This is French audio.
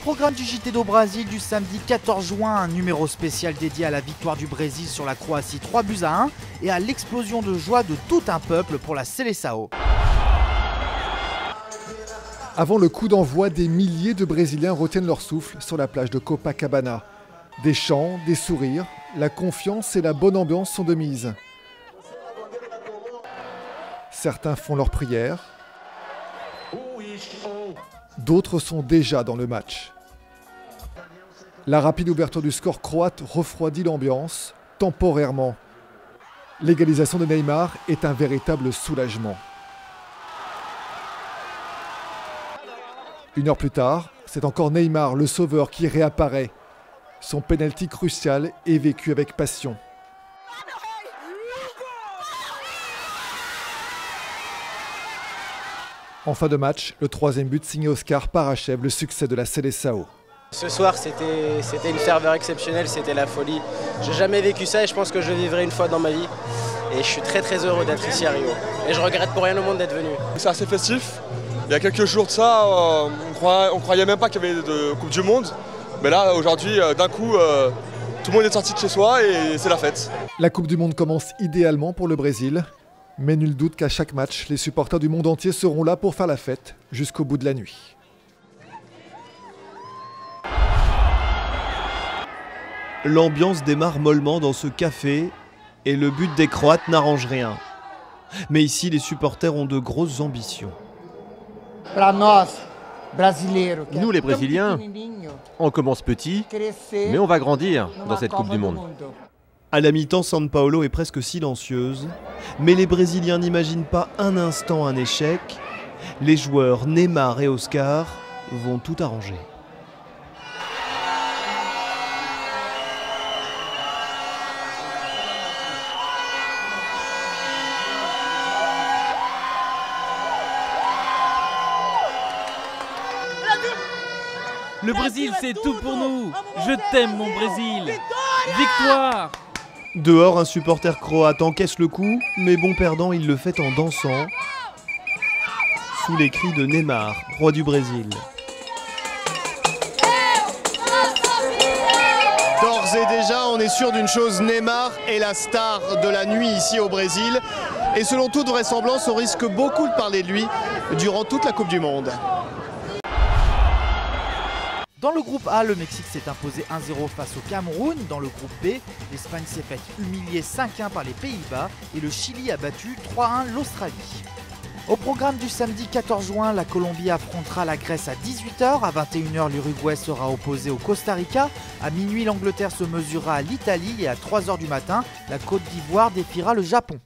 programme du JT do Brasil du samedi 14 juin, un numéro spécial dédié à la victoire du Brésil sur la Croatie 3-1 et à l'explosion de joie de tout un peuple pour la Seleção. Avant le coup d'envoi, des milliers de Brésiliens retiennent leur souffle sur la plage de Copacabana. Des chants, des sourires, la confiance et la bonne ambiance sont de mise. Certains font leur prière, d'autres sont déjà dans le match. La rapide ouverture du score croate refroidit l'ambiance, temporairement. L'égalisation de Neymar est un véritable soulagement. Une heure plus tard, c'est encore Neymar, le sauveur, qui réapparaît. Son pénalty crucial est vécu avec passion. En fin de match, le troisième but signé Oscar parachève le succès de la Seleção. Ce soir, c'était une ferveur exceptionnelle, c'était la folie. J'ai jamais vécu ça et je pense que je le vivrai une fois dans ma vie. Et je suis très très heureux d'être ici à Rio. Et je regrette pour rien au monde d'être venu. C'est assez festif. Il y a quelques jours de ça, on croyait même pas qu'il y avait de Coupe du Monde. Mais là, aujourd'hui, d'un coup, tout le monde est sorti de chez soi et c'est la fête. La Coupe du Monde commence idéalement pour le Brésil. Mais nul doute qu'à chaque match, les supporters du monde entier seront là pour faire la fête jusqu'au bout de la nuit. L'ambiance démarre mollement dans ce café et le but des Croates n'arrange rien. Mais ici, les supporters ont de grosses ambitions. Nous les Brésiliens, on commence petit, mais on va grandir dans cette Coupe du Monde. À la mi-temps, São Paulo est presque silencieuse, mais les Brésiliens n'imaginent pas un instant un échec. Les joueurs Neymar et Oscar vont tout arranger. Le Brésil, c'est tout pour nous. Je t'aime, mon Brésil. Victoire! Dehors, un supporter croate encaisse le coup, mais bon perdant, il le fait en dansant, sous les cris de Neymar, roi du Brésil. D'ores et déjà, on est sûr d'une chose, Neymar est la star de la nuit ici au Brésil. Et selon toute vraisemblance, on risque beaucoup de parler de lui durant toute la Coupe du Monde. Dans le groupe A, le Mexique s'est imposé 1-0 face au Cameroun. Dans le groupe B, l'Espagne s'est faite humilier 5-1 par les Pays-Bas et le Chili a battu 3-1 l'Australie. Au programme du samedi 14 juin, la Colombie affrontera la Grèce à 18h. À 21h, l'Uruguay sera opposé au Costa Rica. À minuit, l'Angleterre se mesurera à l'Italie et à 3h du matin, la Côte d'Ivoire défiera le Japon.